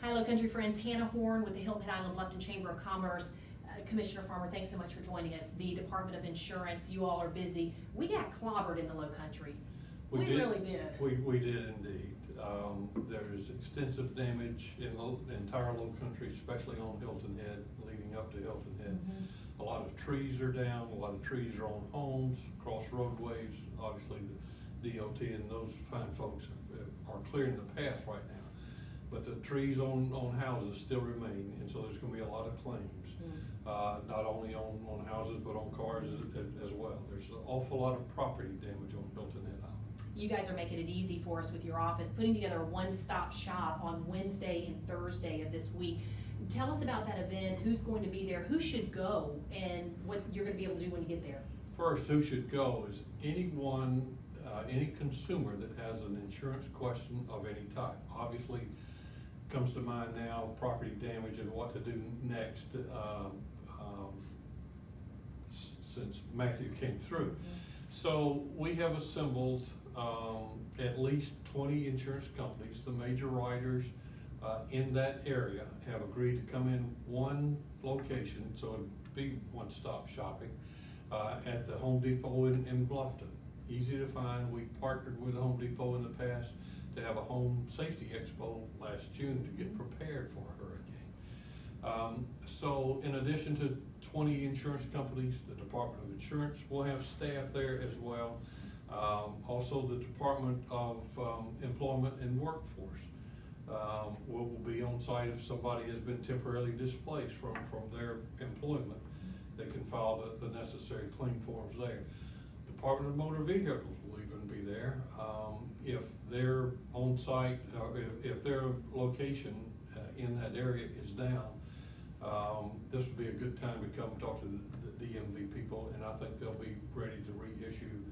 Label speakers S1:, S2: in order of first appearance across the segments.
S1: Hi, Low Country friends. Hannah Horn with the Hilton Head Island Bluffton Chamber of Commerce. Commissioner Farmer, thanks so much for joining us. The Department of Insurance, you all are busy. We got clobbered in the Low Country. We really did.
S2: We did indeed. There's extensive damage in the entire Low Country, especially on Hilton Head, leading up to Hilton Head. A lot of trees are down, a lot of trees are on homes, across roadways. Obviously, the DOT and those fine folks are clearing the path right now. But the trees on houses still remain, and so there's gonna be a lot of claims. Not only on houses, but on cars as well. There's an awful lot of property damage on Hilton Head Island.
S1: You guys are making it easy for us with your office, putting together a one-stop shop on Wednesday and Thursday of this week. Tell us about that event, who's going to be there, who should go, and what you're gonna be able to do when you get there.
S2: First, who should go is anyone, any consumer that has an insurance question of any type. Obviously, comes to mind now, property damage and what to do next, since Matthew came through. So we have assembled at least 20 insurance companies. The major writers in that area have agreed to come in one location, so it'd be one-stop shopping, at the Home Depot in Bluffton. Easy to find. We partnered with Home Depot in the past to have a home safety expo last June to get prepared for a hurricane. So in addition to 20 insurance companies, the Department of Insurance will have staff there as well. Also the Department of Employment and Workforce will be on site if somebody has been temporarily displaced from their employment. They can file the necessary claim forms there. Department of Motor Vehicles will even be there. If they're on site, if their location in that area is down, this would be a good time to come talk to the DMV people, and I think they'll be ready to reissue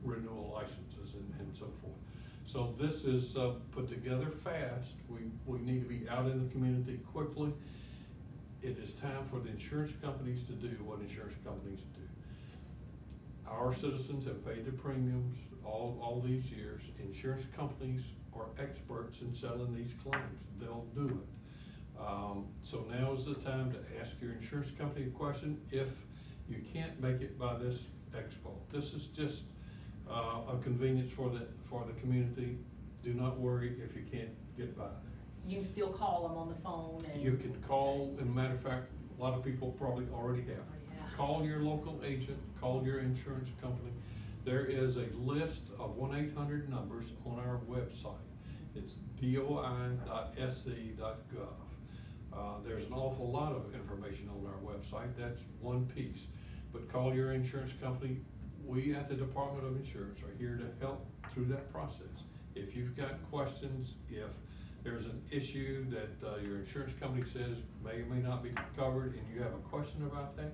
S2: renewal licenses and so forth. So this is put together fast. We need to be out in the community quickly. It is time for the insurance companies to do what insurance companies do. Our citizens have paid their premiums all these years. Insurance companies are experts in settling these claims. They'll do it. So now is the time to ask your insurance company a question if you can't make it by this expo. This is just a convenience for the community. Do not worry if you can't get by there.
S1: You can still call them on the phone and.
S2: You can call, and matter of fact, a lot of people probably already have. Call your local agent, call your insurance company. There is a list of 1-800 numbers on our website. It's doi.sc.gov. There's an awful lot of information on our website. That's one piece. But call your insurance company. We at the Department of Insurance are here to help through that process. If you've got questions, if there's an issue that your insurance company says may or may not be covered and you have a question about that,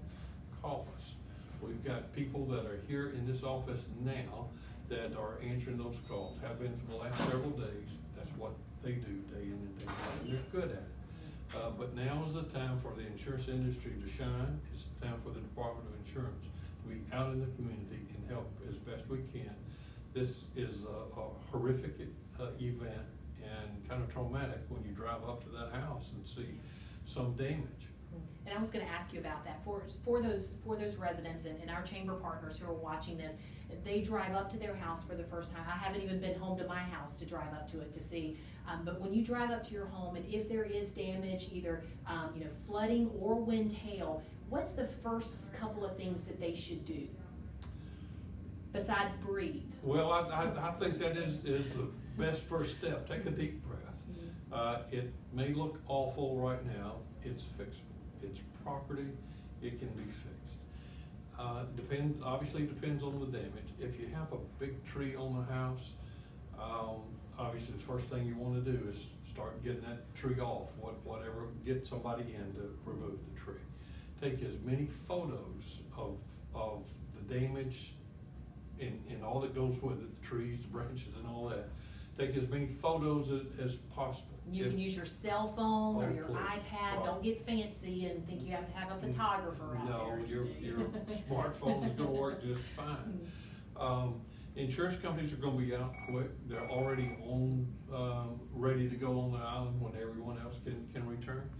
S2: call us. We've got people that are here in this office now that are answering those calls, have been for the last several days. That's what they do day in and day out, and they're good at it. But now is the time for the insurance industry to shine. It's the time for the Department of Insurance to be out in the community and help as best we can. This is a horrific event and kind of traumatic when you drive up to that house and see some damage.
S1: And I was going to ask you about that for those residents and our chamber partners who are watching this. They drive up to their house for the first time. I haven't even been home to my house to drive up to it to see. But when you drive up to your home, and if there is damage, either flooding or wind, hail, what's the first couple of things that they should do besides breathe?
S2: Well, I think that is the best first step. Take a deep breath. It may look awful right now. It's fixable. It's property. It can be fixed. Obviously depends on the damage. If you have a big tree on the house, obviously the first thing you want to do is start getting that tree off, whatever, get somebody in to remove the tree. Take as many photos of the damage and all that goes with it, the trees, the branches and all that. Take as many photos as possible.
S1: You can use your cell phone or your
S2: please.
S1: iPad.
S2: Right.
S1: Don't get fancy and think you have to have a photographer out there.
S2: No, your smartphone is going to work just fine. Insurance companies are gonna be out quick, they're already on, ready to go on the island when everyone else can return.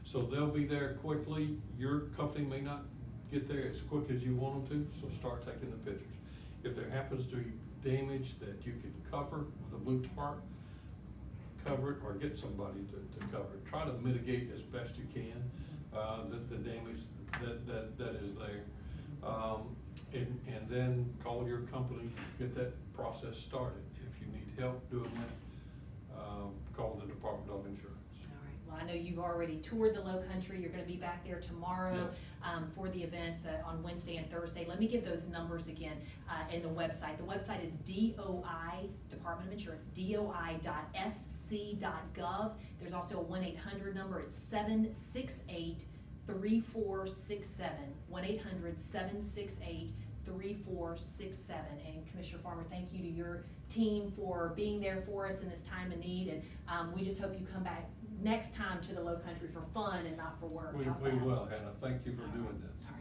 S2: So they'll be there quickly, your company may not get there as quick as you want them to, so start taking the pictures. If there happens to be damage that you can cover with a blue tarp, cover it or get somebody to cover it. Try to mitigate as best you can, the damage that is there. And then call your company, get that process started. If you need help doing that, call the Department of Insurance.
S1: All right, well, I know you've already toured the Low Country, you're gonna be back there tomorrow, for the events, on Wednesday and Thursday. Let me give those numbers again, in the website. The website is DOI, Department of Insurance, doi.sc.gov. There's also a 1-800 number, it's 768-3467, 1-800-768-3467. And Commissioner Farmer, thank you to your team for being there for us in this time of need, and we just hope you come back next time to the Low Country for fun and not for work.
S2: We
S1: How's that?
S2: will, Hannah, thank you for doing this.
S1: All